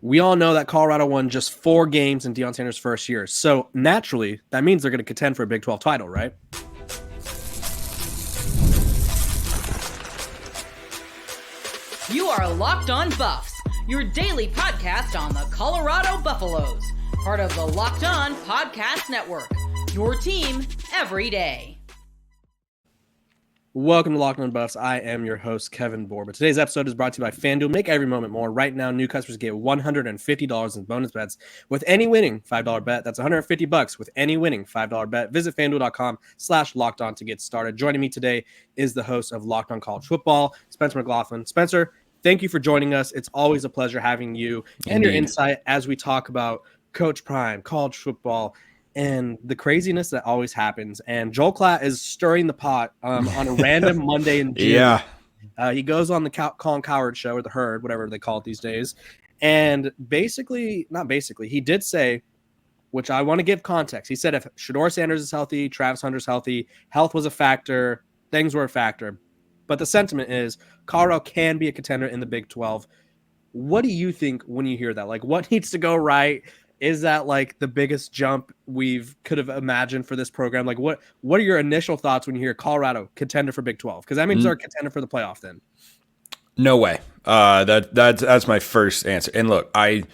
We all know that Colorado won just 4 games in Deion Sanders' first year. So naturally, that means they're going to contend for a Big 12 title, right? You are Locked On Buffs, your daily podcast on the Colorado Buffaloes, part of the Locked On Podcast Network, your team every day. Welcome to Locked On Buffs. I am your host, Kevin Borba. Today's episode is brought to you by FanDuel. Make every moment more. Right now, new customers get $150 in bonus bets with any winning $5 bet. That's $150 with any winning $5 bet. Visit FanDuel.com/LockedOn to get started. Joining me today is the host of Locked On College Football, Spencer McLaughlin. Spencer, thank you for joining us. It's always a pleasure having you and your insight as we talk about Coach Prime, college football, and the craziness that always happens. And Joel Klatt is stirring the pot on a random Monday in June. Yeah. He goes on the Colin Cowherd show, or the Herd, whatever they call it these days. And he did say, which I want to give context. He said if Shedeur Sanders is healthy, Travis Hunter's healthy, health was a factor, things were a factor. But the sentiment is Colorado can be a contender in the Big 12. What do you think when you hear that? Like, what needs to go right? Is that like the biggest jump could have imagined for this program? Like, what are your initial thoughts when you hear Colorado contender for Big 12? Because that means they're a contender for the playoff then. No way. That's my first answer. And look, I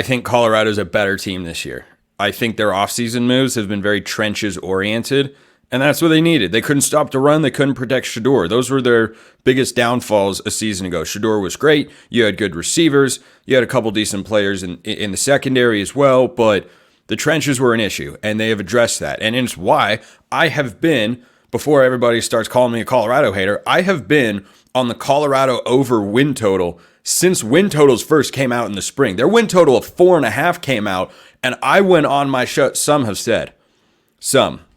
think Colorado's a better team this year. I think their offseason moves have been very trenches oriented, and that's what they needed. They couldn't stop the run. They couldn't protect Shedeur. Those were their biggest downfalls a season ago. Shedeur was great. You had good receivers. You had a couple decent players in the secondary as well, but the trenches were an issue, and they have addressed that. And it's why I have been, before everybody starts calling me a Colorado hater, I have been on the Colorado over win total since win totals first came out in the spring. Their win total of 4.5 came out, and I went on my show. Some have said,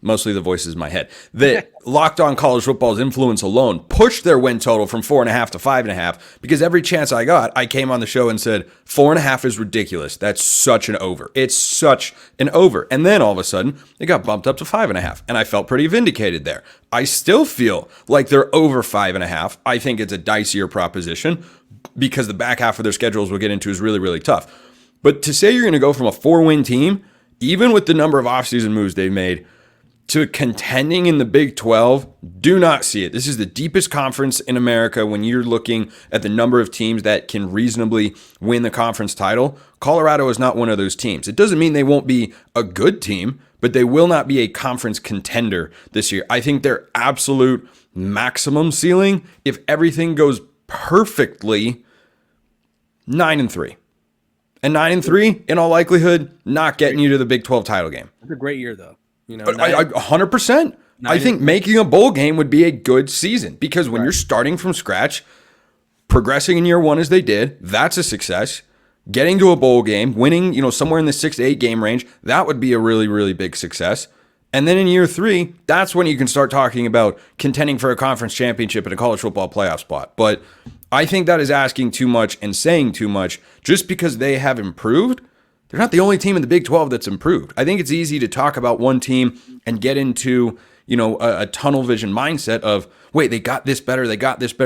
mostly the voices in my head, that Locked On College Football's influence alone pushed their win total from 4.5 to 5.5, because every chance I got, I came on the show and said, 4.5 is ridiculous. That's such an over. It's such an over. And then all of a sudden, it got bumped up to 5.5, and I felt pretty vindicated there. I still feel like they're over 5.5. I think it's a dicier proposition because the back half of their schedules we'll get into is really, really tough. But to say you're going to go from a 4-win team, even with the number of offseason moves they've made, to contending in the Big 12, do not see it. This is the deepest conference in America when you're looking at the number of teams that can reasonably win the conference title. Colorado is not one of those teams. It doesn't mean they won't be a good team, but they will not be a conference contender this year. I think their absolute maximum ceiling, if everything goes perfectly, 9-3. And 9-3, in all likelihood, not getting you to the Big 12 title game. It's a great year, though. 100%. I think making a bowl game would be a good season, because when you're starting from scratch, progressing in year one as they did, that's a success. Getting to a bowl game, winning, somewhere in the 6 to 8 game range, that would be a really, really big success. And then in year 3, that's when you can start talking about contending for a conference championship and a college football playoff spot. But I think that is asking too much and saying too much. Just because they have improved, they're not the only team in the Big 12 that's improved. I think it's easy to talk about one team and get into, a tunnel vision mindset of, wait, they got this better,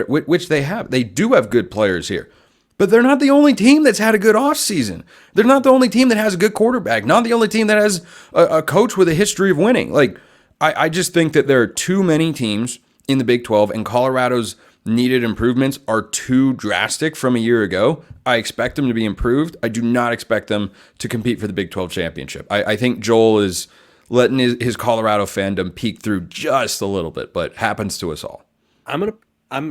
which they have. They do have good players here. But they're not the only team that's had a good offseason. They're not the only team that has a good quarterback, not the only team that has a coach with a history of winning. I just think that there are too many teams in the Big 12, and Colorado's needed improvements are too drastic from a year ago. I expect them to be improved. I do not expect them to compete for the Big 12 championship. I think Joel is letting his Colorado fandom peek through just a little bit, but happens to us all.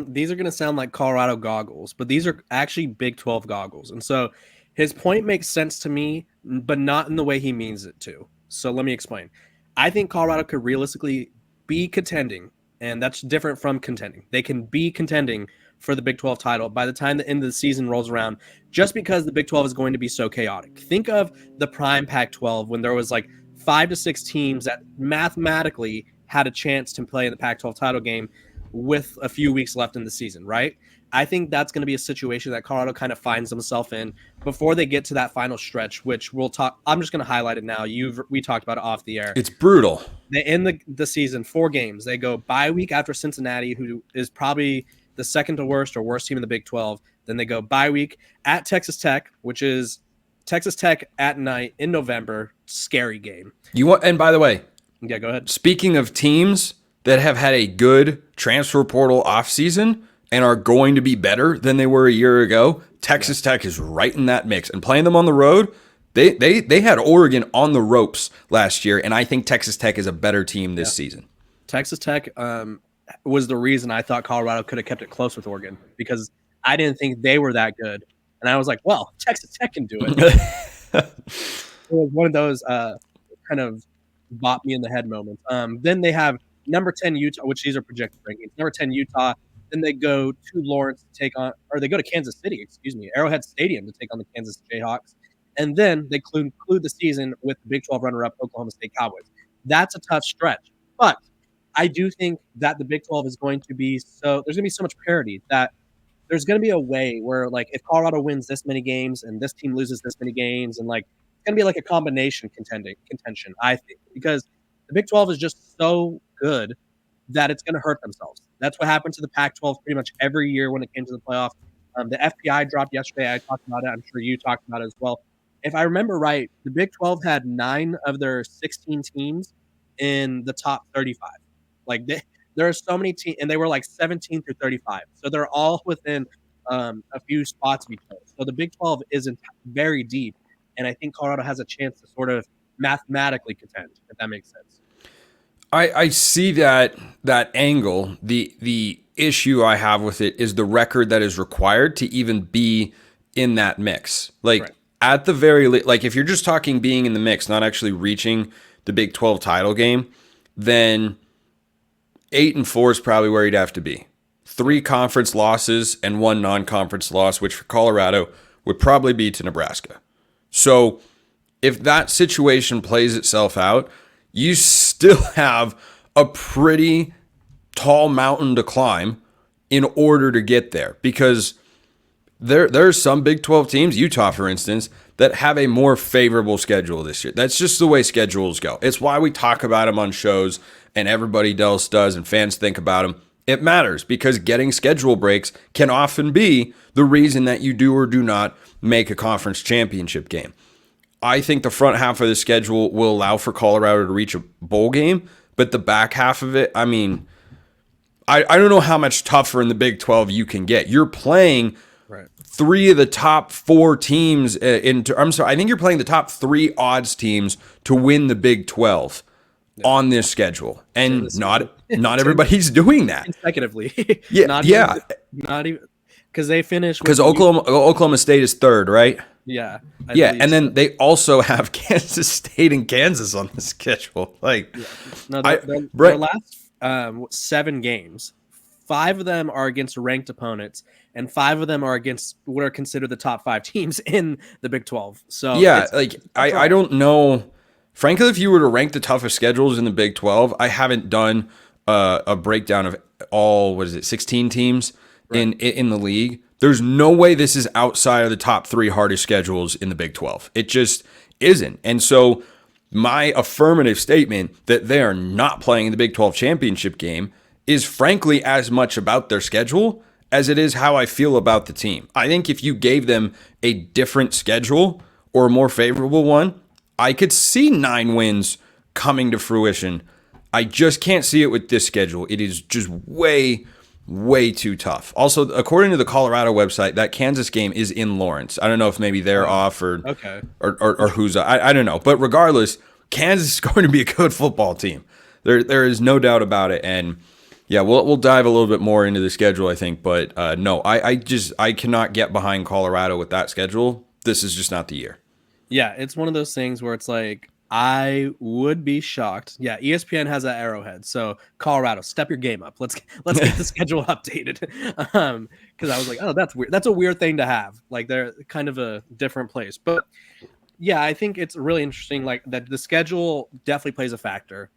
These are going to sound like Colorado goggles, but these are actually Big 12 goggles. And so his point makes sense to me, but not in the way he means it to. So let me explain. I think Colorado could realistically be contending, and that's different from contending. They can be contending for the Big 12 title by the time the end of the season rolls around, just because the Big 12 is going to be so chaotic. Think of the prime Pac-12 when there was like 5 to 6 teams that mathematically had a chance to play in the Pac-12 title game with a few weeks left in the season, right? I think that's going to be a situation that Colorado kind of finds themselves in before they get to that final stretch, which we'll talk. I'm just going to highlight it now. We talked about it off the air. It's brutal. They end the season 4 games. They go bye week after Cincinnati, who is probably the second to worst or worst team in the Big 12. Then they go bye week at Texas Tech, which is Texas Tech at night in November. Scary game. And by the way, Yeah, go ahead. speaking of teams that have had a good transfer portal offseason and are going to be better than they were a year ago, Texas Tech is right in that mix. And playing them on the road, they had Oregon on the ropes last year, and I think Texas Tech is a better team this season. Texas Tech was the reason I thought Colorado could have kept it close with Oregon, because I didn't think they were that good. And I was like, well, Texas Tech can do it. It was one of those kind of bop me in the head moments. Then they have number 10 Utah, which these are projected rankings. Number 10 Utah. Then they go to Lawrence to take on, or they go to Kansas City, Arrowhead Stadium to take on the Kansas Jayhawks. And then they conclude the season with the Big 12 runner-up Oklahoma State Cowboys. That's a tough stretch. But I do think that the Big 12 is going to be there's going to be so much parity that there's going to be a way where, like, if Colorado wins this many games and this team loses this many games, and like it's going to be like a combination contention, I think, because the Big 12 is just so good that it's going to hurt themselves. That's what happened to the Pac-12 pretty much every year when it came to the playoff. The FPI dropped yesterday. I talked about it. I'm sure you talked about it as well. If I remember right, the Big 12 had 9 of their 16 teams in the top 35. Like, there are so many teams, and they were like 17 through 35. So they're all within a few spots of each other. So the Big 12 isn't very deep, and I think Colorado has a chance to sort of mathematically contend, if that makes sense. I see that angle. The issue I have with it is the record that is required to even be in that mix. Like, right. At the very like, if you're just talking being in the mix, not actually reaching the Big 12 title game, then 8-4 is probably where you'd have to be. 3 conference losses and 1 non-conference loss, which for Colorado would probably be to Nebraska. So if that situation plays itself out, you still have a pretty tall mountain to climb in order to get there, because there are some Big 12 teams, Utah for instance, that have a more favorable schedule this year. That's just the way schedules go. It's why we talk about them on shows and everybody else does and fans think about them. It matters because getting schedule breaks can often be the reason that you do or do not make a conference championship game. I think the front half of the schedule will allow for Colorado to reach a bowl game, but the back half of it, I mean, I don't know how much tougher in the Big 12 you can get. You're playing 3 of the top 4 teams I think you're playing the top 3 odds teams to win the Big 12 on this schedule, and not everybody's doing that consecutively. Yeah, not even because they finished because Oklahoma State is 3rd, right? Yeah, and then they also have Kansas State and Kansas on the schedule. Like, their last 7 games, 5 of them are against ranked opponents, and 5 of them are against what are considered the top 5 teams in the Big 12. So yeah, I don't know. Frankly, if you were to rank the toughest schedules in the Big 12, I haven't done a breakdown of all 16 teams in the league. There's no way this is outside of the top 3 hardest schedules in the Big 12. It just isn't. And so my affirmative statement that they are not playing in the Big 12 championship game is frankly as much about their schedule as it is how I feel about the team. I think if you gave them a different schedule or a more favorable one, I could see 9 wins coming to fruition. I just can't see it with this schedule. It is just way, way too tough. Also, according to the Colorado website, that Kansas game is in Lawrence. I don't know if maybe they're off or who's I don't know. But regardless, Kansas is going to be a good football team. There is no doubt about it. And yeah, we'll dive a little bit more into the schedule, I think. But no, I cannot get behind Colorado with that schedule. This is just not the year. Yeah, it's one of those things where it's like, I would be shocked. Yeah, ESPN has that Arrowhead. So Colorado, step your game up. Let's get the schedule updated. Because I was like, oh, that's weird. That's a weird thing to have. Like, they're kind of a different place. But yeah, I think it's really interesting. Like, that the schedule definitely plays a factor.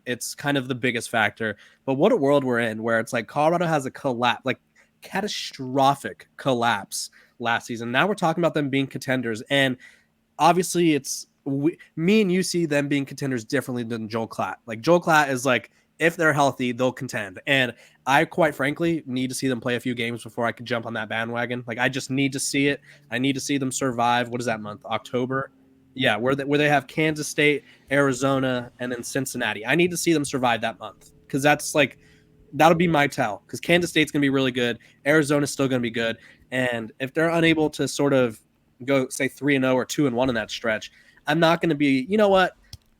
It's kind of the biggest factor. But what a world we're in, where it's like Colorado has a catastrophic collapse last season. Now we're talking about them being contenders, and obviously me and you see them being contenders differently than Joel Klatt. Like, Joel Klatt is like, if they're healthy, they'll contend. And I quite frankly need to see them play a few games before I could jump on that bandwagon. Like I just need to see it. I need to see them survive. What is that month? October. Yeah, where they have Kansas State, Arizona, and then Cincinnati. I need to see them survive that month because that's like that'll be my tell. Because Kansas State's gonna be really good, Arizona's still gonna be good, and if they're unable to sort of go say 3-0 or 2-1 in that stretch, I'm not gonna be. You know what?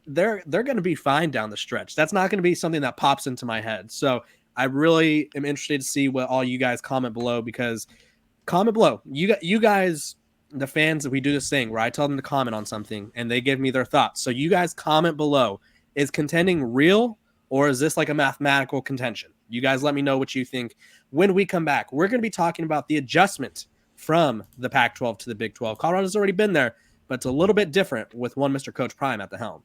They're gonna be fine down the stretch. That's not gonna be something that pops into my head. So I really am interested to see what all you guys comment below because comment below. You guys. The fans, we do this thing where I tell them to comment on something and they give me their thoughts. So you guys comment below. Is contending real or is this like a mathematical contention? You guys let me know what you think. When we come back, we're going to be talking about the adjustment from the Pac-12 to the Big 12. Colorado's already been there, but it's a little bit different with one Mr. Coach Prime at the helm.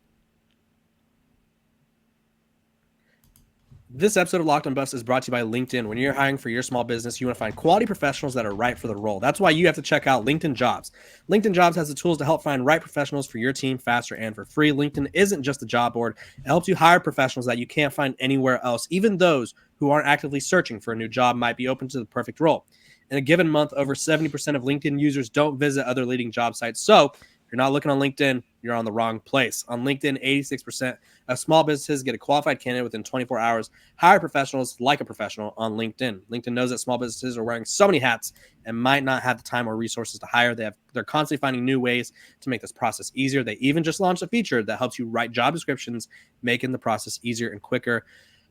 This episode of Locked on Buffs is brought to you by LinkedIn. When you're hiring for your small business, you want to find quality professionals that are right for the role. That's why you have to check out LinkedIn Jobs. LinkedIn Jobs has the tools to help find right professionals for your team faster and for free. LinkedIn isn't just a job board. It helps you hire professionals that you can't find anywhere else. Even those who aren't actively searching for a new job might be open to the perfect role. In a given month, over 70% of LinkedIn users don't visit other leading job sites. So if you're not looking on LinkedIn, you're on the wrong place. On LinkedIn, 86% of small businesses get a qualified candidate within 24 hours. Hire professionals like a professional on LinkedIn. LinkedIn knows that small businesses are wearing so many hats and might not have the time or resources to hire. They're constantly finding new ways to make this process easier. They even just launched a feature that helps you write job descriptions, making the process easier and quicker.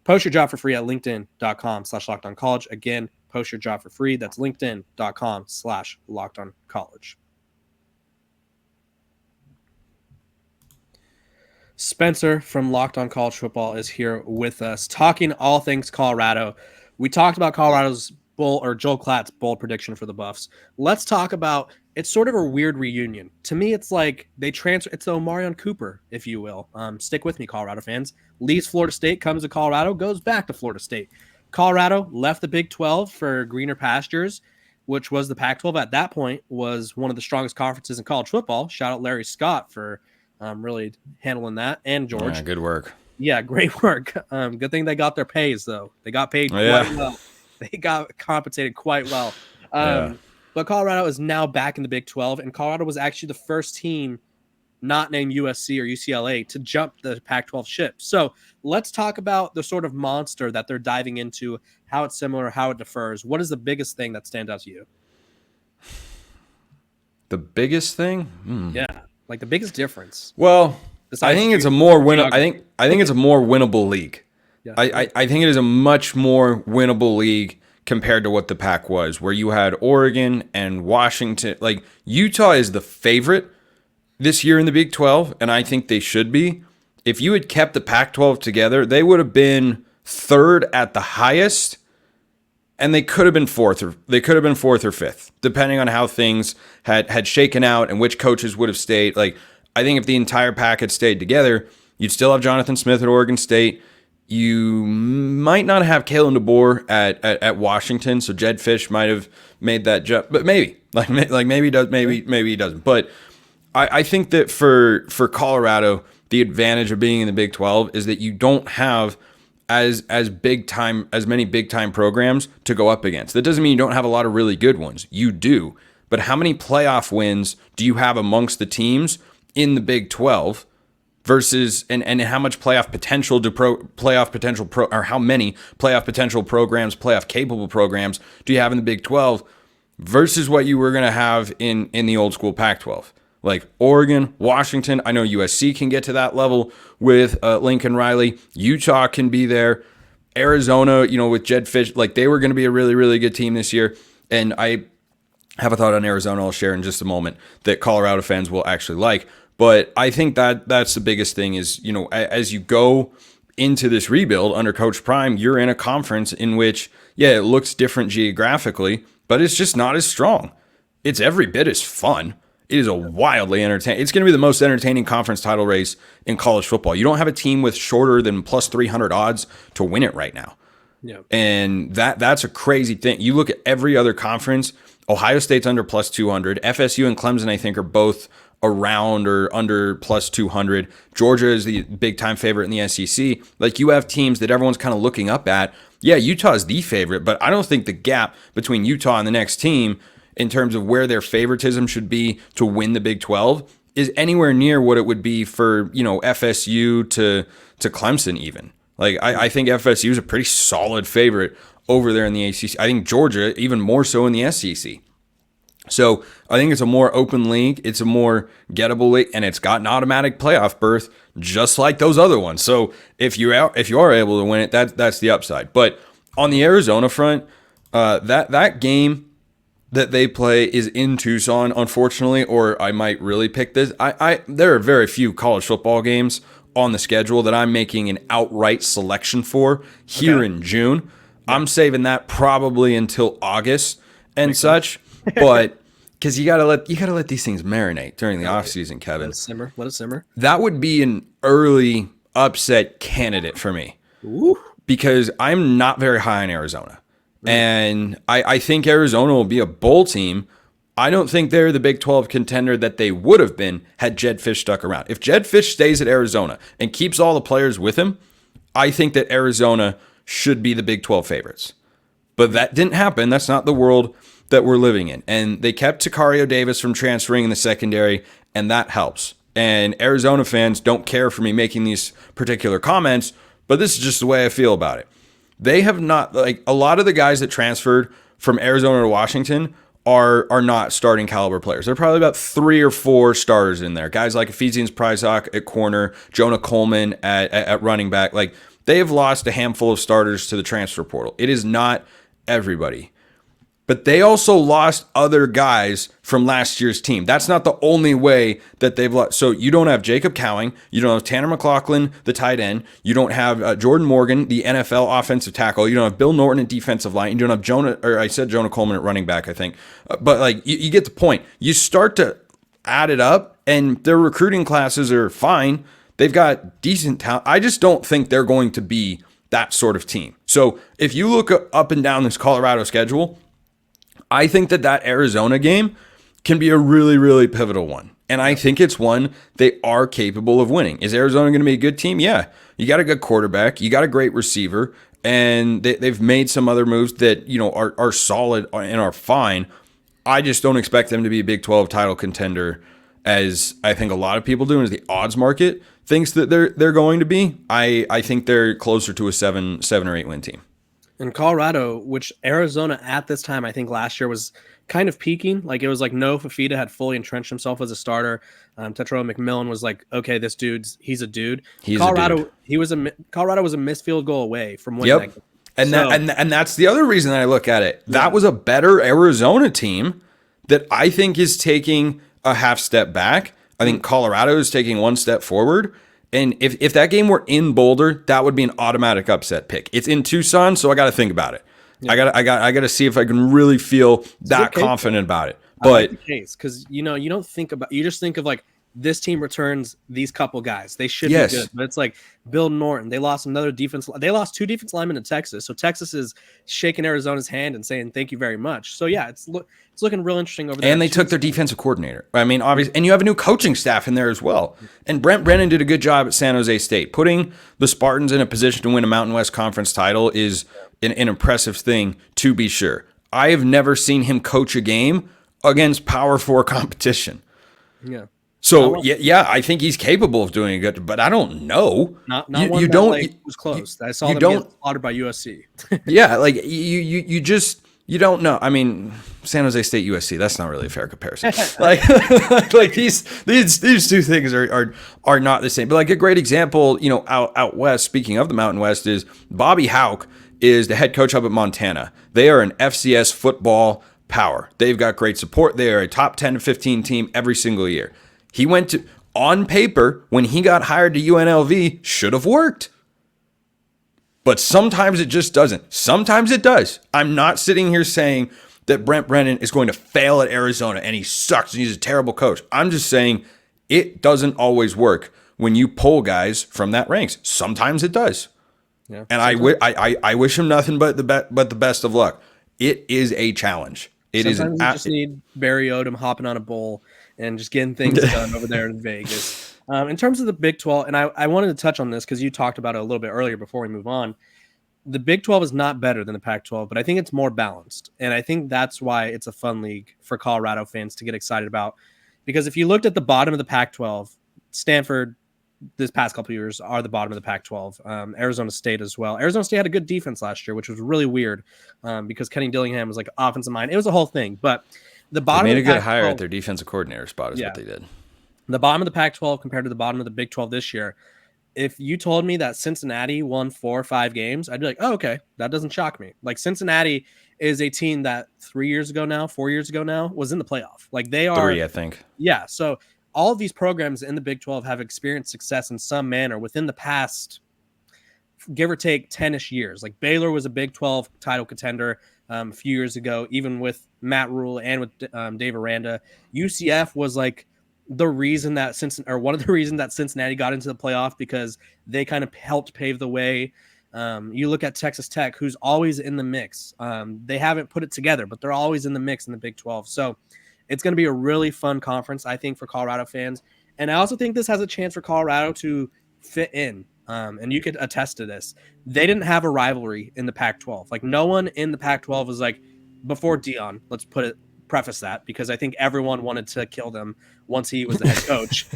Post your job for free at linkedin.com/lockedoncollege. Again, post your job for free. That's linkedin.com/lockedoncollege. Spencer from Locked on College Football is here with us, talking all things Colorado. We talked about Colorado's Joel Klatt's bold prediction for the Buffs. Let's talk about it's sort of a weird reunion. To me, it's like they transfer. It's the Omarion Cooper, if you will. Stick with me, Colorado fans. Leaves Florida State, comes to Colorado, goes back to Florida State. Colorado left the Big 12 for greener pastures, which was the Pac-12 at that point, was one of the strongest conferences in college football. Shout out Larry Scott for really handling that, and George. Yeah, good work. Yeah, great work. Good thing they got their pays, though. They got paid quite well. They got compensated quite well. But Colorado is now back in the Big 12, and Colorado was actually the first team not named USC or UCLA to jump the Pac-12 ship. So let's talk about the sort of monster that they're diving into, how it's similar, how it differs. What is the biggest thing that stands out to you? The biggest thing? Yeah. Like the biggest difference. Well, I think it's a more I think it's a more winnable league. Yeah. I think it is a much more winnable league compared to what the Pac was, where you had Oregon and Washington. Like Utah is the favorite this year in the Big 12, and I think they should be. If you had kept the Pac-12 together, they would have been third at the highest, and they could have been fourth or fifth, depending on how things had shaken out and which coaches would have stayed. Like, I think if the entire pack had stayed together, you'd still have Jonathan Smith at Oregon State. You might not have Kalen DeBoer at Washington, so Jed Fish might have made that jump, but maybe maybe he does, maybe he doesn't. But I think that for Colorado, the advantage of being in the Big 12 is that you don't have as many big time programs to go up against. That doesn't mean you don't have a lot of really good ones. You do. But how many playoff wins do you have amongst the teams in the Big 12 versus and how much playoff potential or how many playoff potential programs, playoff capable programs do you have in the Big 12 versus what you were going to have in the old school Pac-12? Like Oregon, Washington, I know USC can get to that level with Lincoln Riley. Utah can be there. Arizona, with Jed Fish, like they were going to be a really, really good team this year. And I have a thought on Arizona I'll share in just a moment that Colorado fans will actually like. But I think that's the biggest thing is, as you go into this rebuild under Coach Prime, you're in a conference in which, it looks different geographically, but it's just not as strong. It's every bit as fun. It is a wildly entertaining. It's going to be the most entertaining conference title race in college football. You don't have a team with shorter than plus 300 odds to win it right now. Yeah. And that's a crazy thing. You look at every other conference, Ohio State's under plus 200. FSU and Clemson, I think, are both around or under plus 200. Georgia is the big time favorite in the SEC. Like, you have teams that everyone's kind of looking up at. Yeah, Utah is the favorite, but I don't think the gap between Utah and the next team in terms of where their favoritism should be to win the Big 12 is anywhere near what it would be for, FSU to Clemson even. Like, I think FSU is a pretty solid favorite over there in the ACC. I think Georgia even more so in the SEC. So I think it's a more open league. It's a more gettable league, and it's got an automatic playoff berth just like those other ones. So if you are able to win it, that's the upside. But on the Arizona front, that game that they play is in Tucson, unfortunately, or I might really pick this. There are very few college football games on the schedule that I'm making an outright selection for here in June. I'm saving that probably until August and Makes such. Sense. But because you gotta let these things marinate during the offseason, Kevin. Let it simmer. That would be an early upset candidate for me. Ooh. Because I'm not very high on Arizona. And I think Arizona will be a bowl team. I don't think they're the Big 12 contender that they would have been had Jedd Fisch stuck around. If Jedd Fisch stays at Arizona and keeps all the players with him, I think that Arizona should be the Big 12 favorites. But that didn't happen. That's not the world that we're living in. And they kept Sicario Davis from transferring in the secondary, and that helps. And Arizona fans don't care for me making these particular comments, but this is just the way I feel about it. They have not, like, a lot of the guys that transferred from Arizona to Washington are not starting caliber players. There are probably about 3 or 4 starters in there. Guys like Ephesians Prysock at corner, Jonah Coleman at running back. Like, they have lost a handful of starters to the transfer portal. It is not everybody. But they also lost other guys from last year's team. That's not the only way that they've lost. So you don't have Jacob Cowing. You don't have Tanner McLaughlin, the tight end. You don't have Jordan Morgan, the NFL offensive tackle. You don't have Bill Norton at defensive line. You don't have Jonah Coleman at running back, I think. But like you get the point. You start to add it up, and their recruiting classes are fine. They've got decent talent. I just don't think they're going to be that sort of team. So if you look up and down this Colorado schedule, I think that Arizona game can be a really, really pivotal one. And I think it's one they are capable of winning. Is Arizona going to be a good team? Yeah. You got a good quarterback. You got a great receiver. And they've made some other moves that, are solid and are fine. I just don't expect them to be a Big 12 title contender, as I think a lot of people do, as the odds market thinks that they're going to be. I think they're closer to a 7 or 8 win team. In Colorado, which Arizona at this time, I think last year was kind of peaking. Like, it was like Noah Fafita had fully entrenched himself as a starter. Tetrell McMillan was like, okay, he's a dude. Colorado was a missed field goal away from winning that game. And that's the other reason that I look at it. That was a better Arizona team that I think is taking a half step back. I think Colorado is taking one step forward. And if that game were in Boulder, that would be an automatic upset pick. It's in Tucson, so I got to think about it. Yeah. I got to see if I can really feel that confident about it. But I like the case, because you don't think about, you just think of like, this team returns these couple guys. They should be good. But it's like Bill Norton. They lost They lost 2 defense linemen to Texas. So Texas is shaking Arizona's hand and saying thank you very much. So yeah, it's looking real interesting over there. And they took their defensive coordinator. I mean, obviously, and you have a new coaching staff in there as well. And Brent Brennan did a good job at San Jose State. Putting the Spartans in a position to win a Mountain West Conference title is an impressive thing, to be sure. I have never seen him coach a game against Power 4 competition. Yeah. So I think he's capable of doing it, but I don't know. Not one that like, was close. I saw them get slaughtered by USC. Yeah, like you don't know. I mean, San Jose State, USC. That's not really a fair comparison. like these two things are not the same. But like a great example, out west. Speaking of the Mountain West, is Bobby Hauck is the head coach up at Montana. They are an FCS football power. They've got great support. They are a top 10 to 15 team every single year. He went to, on paper, when he got hired to UNLV, should have worked. But sometimes it just doesn't. Sometimes it does. I'm not sitting here saying that Brent Brennan is going to fail at Arizona and he sucks and he's a terrible coach. I'm just saying it doesn't always work when you pull guys from that ranks. Sometimes it does. Yeah, and I wish him nothing but the best of luck. It is a challenge. Sometimes you just need Barry Odom hopping on a bull and just getting things done over there in Vegas. In terms of the Big 12, and I wanted to touch on this because you talked about it a little bit earlier before we move on. The Big 12 is not better than the Pac-12, but I think it's more balanced. And I think that's why it's a fun league for Colorado fans to get excited about. Because if you looked at the bottom of the Pac-12, Stanford this past couple of years are the bottom of the Pac-12. Arizona State as well. Arizona State had a good defense last year, which was really weird because Kenny Dillingham was like offensive mind. It was a whole thing. But the bottom they made of the a good Pac-12, hire at their defensive coordinator spot is what they did. The bottom of the Pac-12 compared to the bottom of the Big 12 this year, if you told me that Cincinnati won 4 or 5 games, I'd be like, oh, okay, that doesn't shock me. Like Cincinnati is a team that 4 years ago now, was in the playoff. Like they are 3, I think. Yeah. So all of these programs in the Big 12 have experienced success in some manner within the past, give or take 10-ish years. Like Baylor was a Big 12 title contender a few years ago, even with Matt Rule and with Dave Aranda. UCF was like the reason that one of the reasons that Cincinnati got into the playoff because they kind of helped pave the way. You look at Texas Tech, who's always in the mix. They haven't put it together, but they're always in the mix in the Big 12. So it's going to be a really fun conference, I think, for Colorado fans. And I also think this has a chance for Colorado to fit in. And you could attest to this. They didn't have a rivalry in the Pac-12. Like no one in the Pac-12 was like, before Deion, preface that, because I think everyone wanted to kill them once he was the head coach.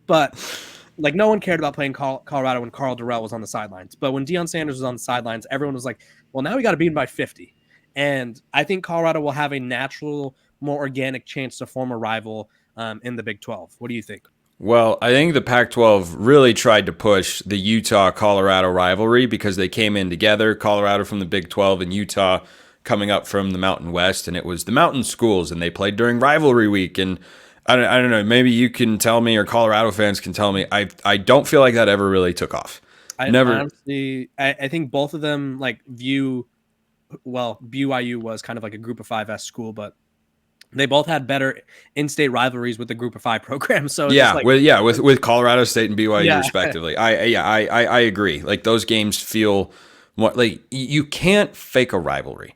But like no one cared about playing Colorado when Carl Durrell was on the sidelines. But when Deion Sanders was on the sidelines, everyone was like, well, now we got to beat him by 50. And I think Colorado will have a natural, more organic chance to form a rival in the Big 12. What do you think? Well, I think the Pac-12 really tried to push the Utah-Colorado rivalry because they came in together, Colorado from the Big 12 and Utah coming up from the Mountain West, and it was the mountain schools, and they played during rivalry week. And I don't know, maybe you can tell me, or Colorado fans can tell me, I don't feel like that ever really took off. Honestly, I think both of them BYU was kind of like a group of 5S school, but they both had better in-state rivalries with the group of 5 program. So with Colorado State and BYU respectively. I agree. Like those games feel more like you can't fake a rivalry.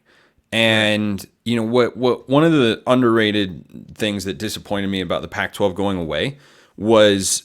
And you know what one of the underrated things that disappointed me about the Pac-12 going away was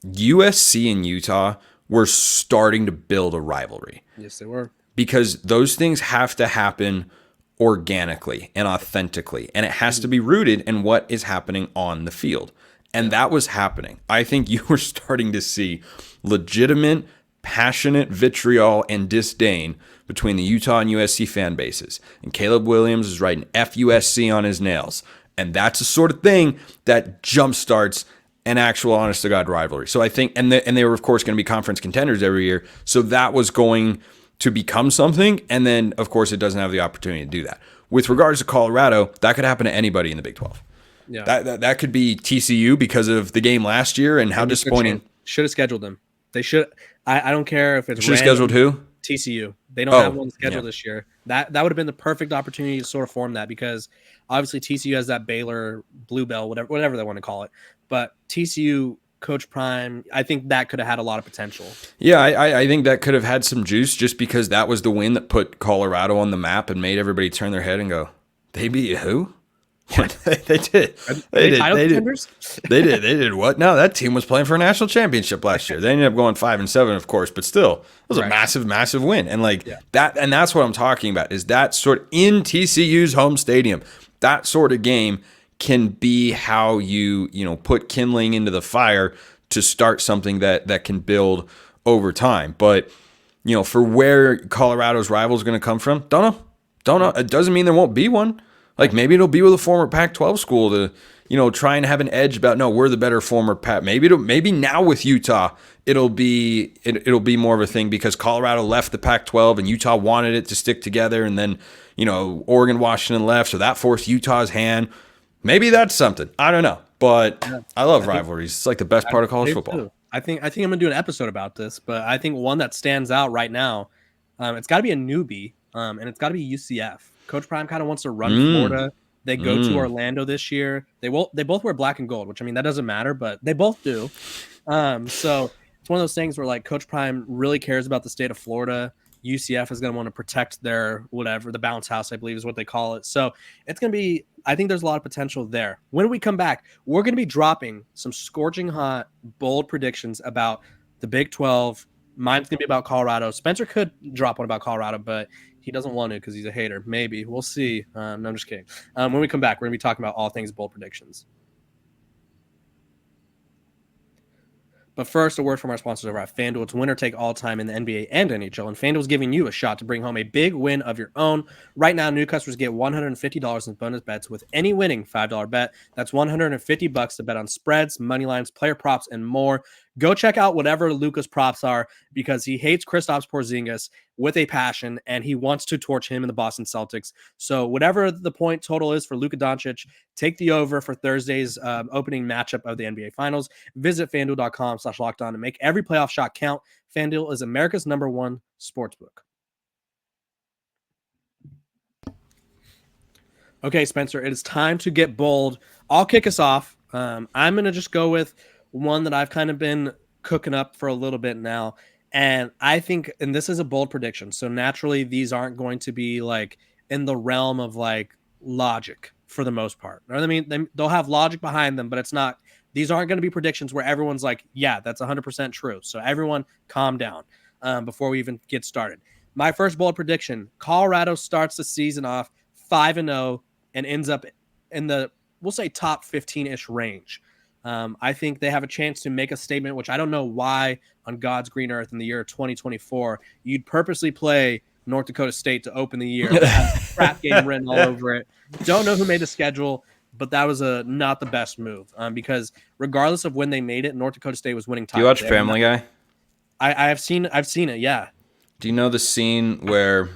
USC and Utah were starting to build a rivalry. Yes, they were. Because those things have to happen organically and authentically, and it has to be rooted in what is happening on the field. And that was happening. I think you were starting to see legitimate, passionate vitriol and disdain between the Utah and USC fan bases. And Caleb Williams is writing FUSC on his nails. And that's the sort of thing that jumpstarts an actual honest-to-God rivalry. So I think, and they were, of course, going to be conference contenders every year. So that was going to become something, and then, of course, it doesn't have the opportunity to do that. With regards to Colorado, that could happen to anybody in the Big 12. Yeah, that could be TCU because of the game last year and how disappointing. Should have scheduled them. They should. I don't care if it's should have scheduled who? TCU. They don't have one scheduled this year. That would have been the perfect opportunity to sort of form that, because obviously TCU has that Baylor Blue Bell, whatever they want to call it. But TCU, Coach Prime, I think that could have had a lot of potential. Yeah, I think that could have had some juice just because that was the win that put Colorado on the map and made everybody turn their head and go, they beat who? What? They did. They did what? No, that team was playing for a national championship last year. They ended up going 5-7, of course, but still, it was a massive, massive win. And that, and that's what I'm talking about, is that sort in TCU's home stadium, that sort of game can be how you put kindling into the fire to start something that can build over time. But for where Colorado's rival is going to come from, don't know. It doesn't mean there won't be one. Like maybe it'll be with a former Pac-12 school to try and have an edge about, no, we're the better former Pac. Maybe now with Utah it'll be more of a thing because Colorado left the Pac-12 and Utah wanted it to stick together, and then Oregon, Washington left, so that forced Utah's hand. Maybe that's something. I don't know. But I love rivalries. It's like the best part of college football. Too. I think I'm going to do an episode about this, but I think one that stands out right now, it's got to be a newbie, and it's got to be UCF. Coach Prime kind of wants to run Florida. They go to Orlando this year. They both wear black and gold, which, I mean, that doesn't matter, but they both do. So it's one of those things where, like, Coach Prime really cares about the state of Florida. UCF is going to want to protect their the bounce house, I believe is what they call it. So it's going to be, I think there's a lot of potential there. When we come back, we're going to be dropping some scorching hot, bold predictions about the Big 12. Mine's going to be about Colorado. Spencer could drop one about Colorado, but he doesn't want to because he's a hater. Maybe. We'll see. No, I'm just kidding. When we come back, we're going to be talking about all things bold predictions. But first, a word from our sponsors over at FanDuel. It's winner take all time in the NBA and NHL, and FanDuel's giving you a shot to bring home a big win of your own. Right now, new customers get $150 in bonus bets with any winning $5 bet. That's $150 to bet on spreads, money lines, player props, and more. Go check out whatever Luka's props are because he hates Kristaps Porzingis with a passion, and he wants to torch him in the Boston Celtics. So whatever the point total is for Luka Doncic, take the over for Thursday's opening matchup of the NBA Finals. Visit FanDuel.com/lockedon and make every playoff shot count. FanDuel is America's #1 sportsbook. Okay, Spencer, it is time to get bold. I'll kick us off. I'm going to just go with one that I've kind of been cooking up for a little bit now. And I think, and this is a bold prediction, so naturally these aren't going to be like in the realm of like logic for the most part. I mean, they'll have logic behind them, but it's not, these aren't going to be predictions where everyone's like, yeah, that's 100% true. So everyone calm down before we even get started. My first bold prediction, Colorado starts the season off 5-0 and ends up in the, we'll say top 15-ish range. I think they have a chance to make a statement, which I don't know why on God's green earth in the year 2024, you'd purposely play North Dakota State to open the year. Crap game written all over it. Don't know who made the schedule, but that was not the best move because regardless of when they made it, North Dakota State was winning time. Do you watch Family Guy? I've seen it, yeah. Do you know the scene where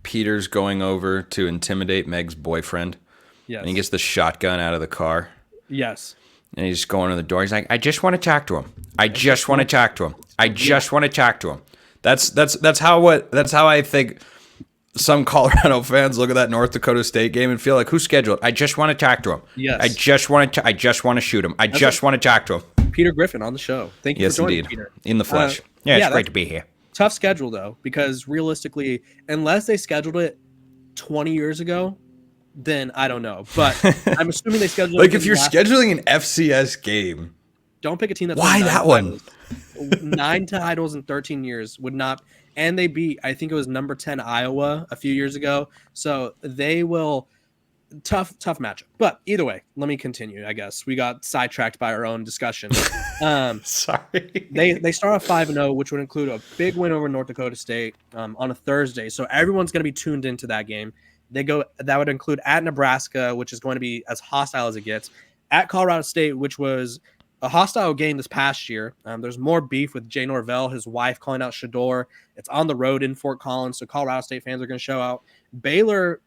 Peter's going over to intimidate Meg's boyfriend? Yes. And he gets the shotgun out of the car? Yes. And he's going to the door. He's like, I just want to talk to him. I just want to talk to him. I just want to talk to him. That's how I think some Colorado fans look at that North Dakota State game and feel like, who's scheduled? I just want to talk to him. Yes. I just want to shoot him. I just want to talk to him. Peter Griffin on the show. Thank you for joining, indeed. Peter. In the flesh. It's great to be here. Tough schedule, though, because realistically, unless they scheduled it 20 years ago, then I don't know. But I'm assuming they scheduled it. Like, if you're scheduling an FCS game, don't pick a team that's why that one? 9 titles in 13 years would not. And they beat, I think it was number 10 Iowa a few years ago. So they will. Tough matchup. But either way, let me continue, I guess. We got sidetracked by our own discussion. Sorry. They start off 5-0, which would include a big win over North Dakota State on a Thursday. So everyone's going to be tuned into that game. That would include at Nebraska, which is going to be as hostile as it gets, at Colorado State, which was a hostile game this past year. There's more beef with Jay Norvell, his wife calling out Shador. It's on the road in Fort Collins, so Colorado State fans are going to show out. Baylor,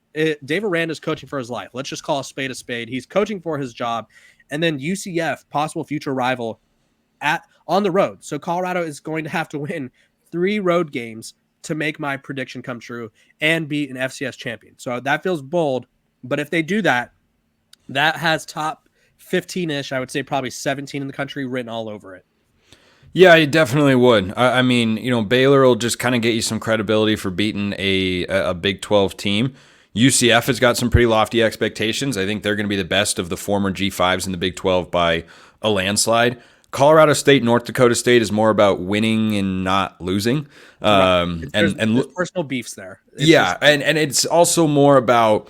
Dave Aranda is coaching for his life. Let's just call a spade a spade. He's coaching for his job. And then UCF, possible future rival, on the road. So Colorado is going to have to win 3 road games to make my prediction come true and be an FCS champion. So that feels bold. But if they do that, that has top 15-ish, I would say probably 17 in the country written all over it. Yeah, it definitely would. I mean, Baylor will just kind of get you some credibility for beating a Big 12 team. UCF has got some pretty lofty expectations. I think they're going to be the best of the former G5s in the Big 12 by a landslide. Colorado State, North Dakota State is more about winning and not losing. There's personal beefs there. And it's also more about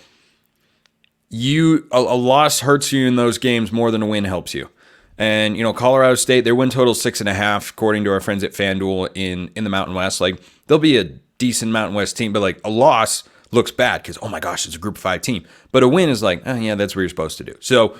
a loss hurts you in those games more than a win helps you. And, Colorado State, their win total is 6.5, according to our friends at FanDuel in the Mountain West. Like, they'll be a decent Mountain West team, but like a loss looks bad because, oh my gosh, it's a Group of 5 team. But a win is like, oh yeah, that's what you're supposed to do. So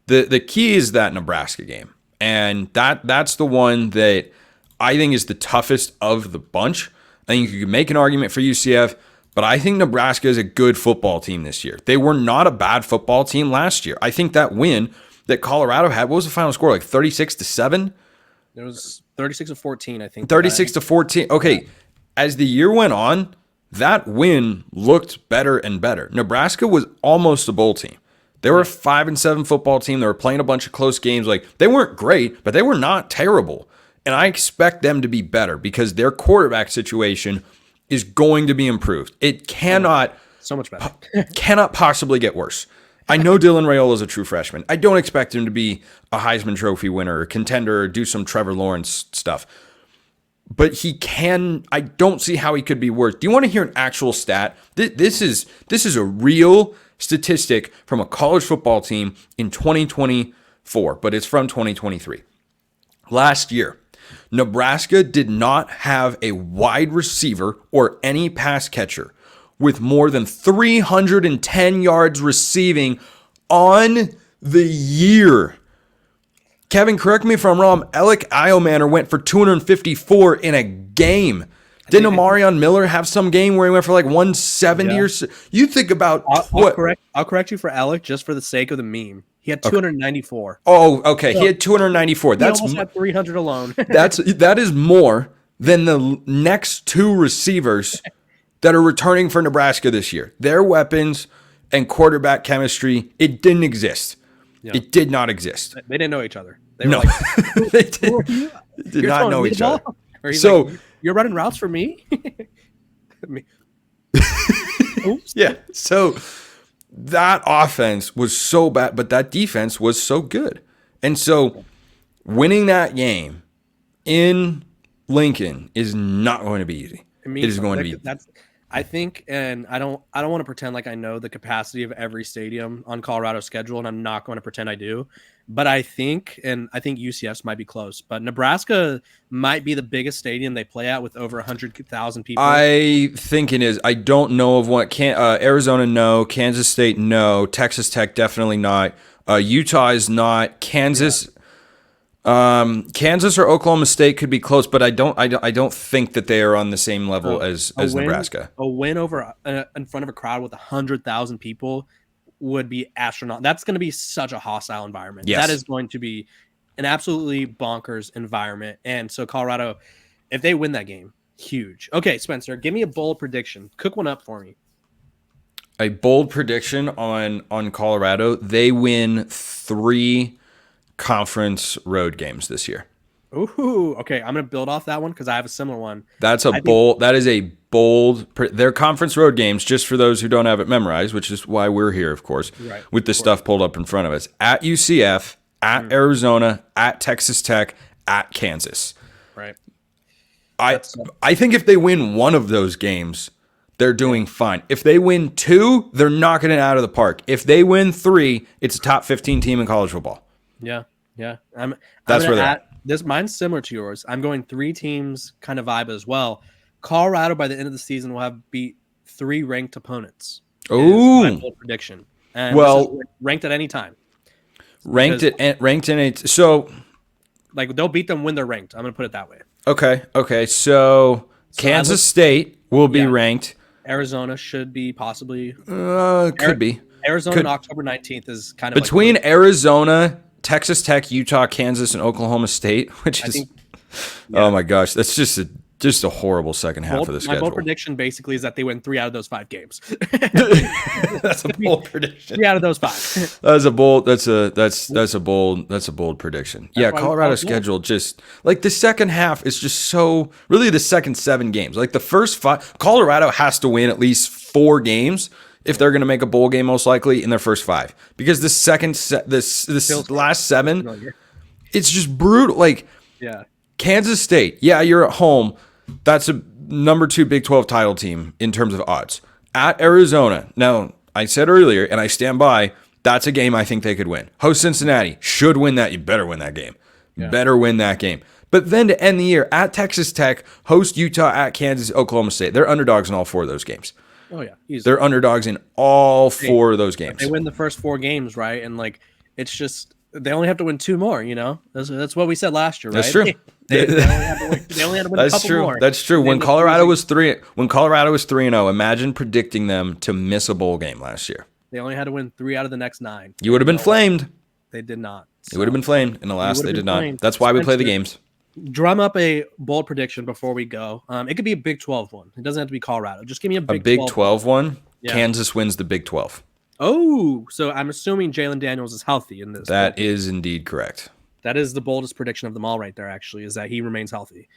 the key is that Nebraska game. And that's the one that I think is the toughest of the bunch. I think you can make an argument for UCF, but I think Nebraska is a good football team this year. They were not a bad football team last year. I think that win that Colorado had, what was the final score, like 36-7? It was 36-14, I think. 36-14. Okay, as the year went on, that win looked better and better. Nebraska was almost a bowl team. They were a 5-7 football team. They were playing a bunch of close games. Like, they weren't great, but they were not terrible. And I expect them to be better because their quarterback situation is going to be improved. It cannot So much better. cannot possibly get worse. I know Dylan Raiola is a true freshman. I don't expect him to be a Heisman Trophy winner or contender or do some Trevor Lawrence stuff. But he can. I don't see how he could be worse. Do you want to hear an actual stat? This is a real statistic from a college football team in 2024, but it's from 2023. Last year, Nebraska did not have a wide receiver or any pass catcher with more than 310 yards receiving on the year. Kevin, correct me if I'm wrong. Alec Iomanner went for 254 in a game. Didn't Omarion Miller have some game where he went for like 170 or so? You think about I'll correct you for Alec just for the sake of the meme. He had 294. Oh, okay. He had 294. He almost had 300 alone. that is more than the next two receivers that are returning for Nebraska this year. Their weapons and quarterback chemistry, it didn't exist. Yeah. It did not exist. They didn't know each other. They were they did not know each other. So like, you're running routes for me? Oops. Yeah. So that offense was so bad, but that defense was so good. And so winning that game in Lincoln is not going to be easy. It is going to be. I think, and I don't want to pretend like I know the capacity of every stadium on Colorado's schedule, and I'm not going to pretend I do. But I think UCF's might be close, but Nebraska might be the biggest stadium they play at with over 100,000 people. I think it is. I don't know of what. Arizona, no. Kansas State, no. Texas Tech, definitely not. Utah is not. Kansas. Kansas or Oklahoma State could be close, but I don't think that they are on the same level as Nebraska. A win over in front of a crowd with 100,000 people would be astronomical. That's going to be such a hostile environment. Yes. That is going to be an absolutely bonkers environment. And so Colorado, if they win that game, huge. Okay, Spencer, give me a bold prediction. Cook one up for me. A bold prediction on Colorado. They win 3 conference road games this year. Ooh, okay. I'm going to build off that one because I have a similar one. That is a bold. They're conference road games, just for those who don't have it memorized, which is why we're here, of course, right, with the stuff pulled up in front of us. At UCF, at Arizona, at Texas Tech, at Kansas. Right. I think if they win one of those games, they're doing fine. If they win 2, they're knocking it out of the park. If they win 3, it's a top 15 team in college football. Yeah. That's where they're at. Mine's similar to yours. I'm going 3 teams kind of vibe as well. Colorado by the end of the season will have beat 3 ranked opponents. Ooh, prediction. And ranked at any time. Ranked in it. So, like they'll beat them when they're ranked. I'm going to put it that way. Okay. So Kansas State will be ranked. Arizona should be possibly. Could be. Arizona on October 19th is kind of between Arizona, Texas Tech, Utah, Kansas, and Oklahoma State, which is, oh my gosh, that's just a horrible second half of the schedule. My bold prediction basically is that they win 3 out of those 5 games. That's a bold prediction. 3 out of those 5. That's a bold prediction. Yeah, Colorado's schedule just like the second half is just so really the second 7 games. Like the first 5, Colorado has to win at least 4 games if they're going to make a bowl game, most likely in their first 5, because the second this last 7, it's just brutal. Like, Kansas State, you're at home. That's a number 2 Big 12 title team in terms of odds. At Arizona, now I said earlier, and I stand by, that's a game I think they could win. Host Cincinnati should win that. You better win that game. Better win that game. But then to end the year, at Texas Tech, host Utah, at Kansas, Oklahoma State. They're underdogs in all 4 of those games. Oh, yeah. Easy. They're underdogs in all 4 of those games. They win the first 4 games, right? And, like, it's just they only have to win 2 more, you know? That's what we said last year, right? That's true. They only had to win a couple more. That's true. When Colorado was 3-0, imagine predicting them to miss a bowl game last year. They only had to win 3 out of the next 9. You would have been flamed. They did not. You would have been flamed, and alas, they did not. That's why we play the games. Drum up a bold prediction before we go. It could be a Big 12 one. It doesn't have to be Colorado. Just give me a Big 12 one. Yeah. Kansas wins the Big 12. Oh, so I'm assuming Jalen Daniels is healthy in this. That is indeed correct. That is the boldest prediction of them all, right there. Actually, is that he remains healthy,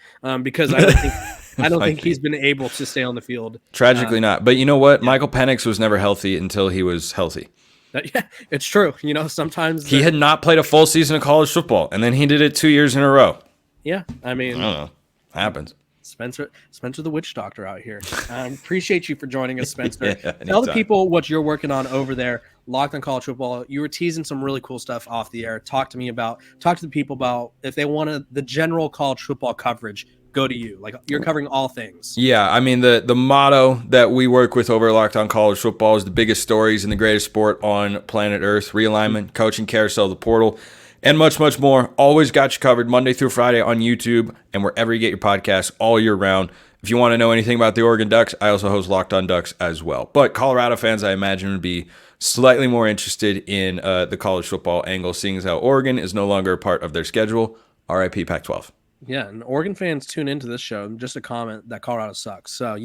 because I don't think he's been able to stay on the field. Tragically not. But you know what? Yeah. Michael Penix was never healthy until he was healthy. Yeah, it's true. Sometimes he had not played a full season of college football, and then he did it 2 years in a row. Yeah, I mean, I don't know. Happens. Spencer the witch doctor out here. Appreciate you for joining us, Spencer. Tell the people what you're working on over there. Locked on College Football. You were teasing some really cool stuff off the air. Talk to the people about if they want the general college football coverage. Go to you. Like, you're covering all things. Yeah, I mean, the motto that we work with over Locked on College Football is the biggest stories in the greatest sport on planet Earth: realignment, coaching carousel, the portal, and much, much more. Always got you covered Monday through Friday on YouTube and wherever you get your podcasts all year round. If you want to know anything about the Oregon Ducks, I also host Locked on Ducks as well. But Colorado fans, I imagine, would be slightly more interested in the college football angle, seeing as how Oregon is no longer a part of their schedule. RIP Pac-12. Yeah, and Oregon fans tune into this show. Just a comment that Colorado sucks. So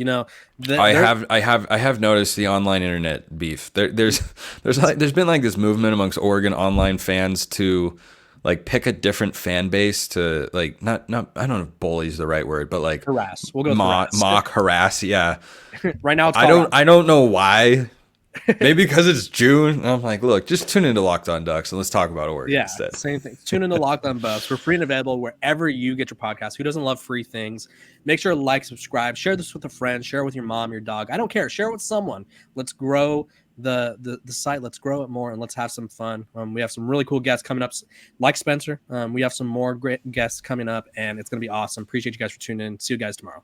I have noticed the online internet beef. There's been like this movement amongst Oregon online fans to like pick a different fan base to like not I don't know if bully is the right word, but like harass. We'll go mock harass. Yeah. Right now, it's I don't know why. Maybe because it's June. I'm like, look, just tune into Locked on Ducks and let's talk about Oregon instead. Same thing. Tune into Locked on Buffs. We're free and available wherever you get your podcast. Who doesn't love free things? Make sure to like, subscribe, share this with a friend, share it with your mom, your dog. I don't care. Share it with someone. Let's grow the site. Let's grow it more and let's have some fun. We have some really cool guests coming up, like Spencer. We have some more great guests coming up, and it's going to be awesome. Appreciate you guys for tuning in. See you guys tomorrow.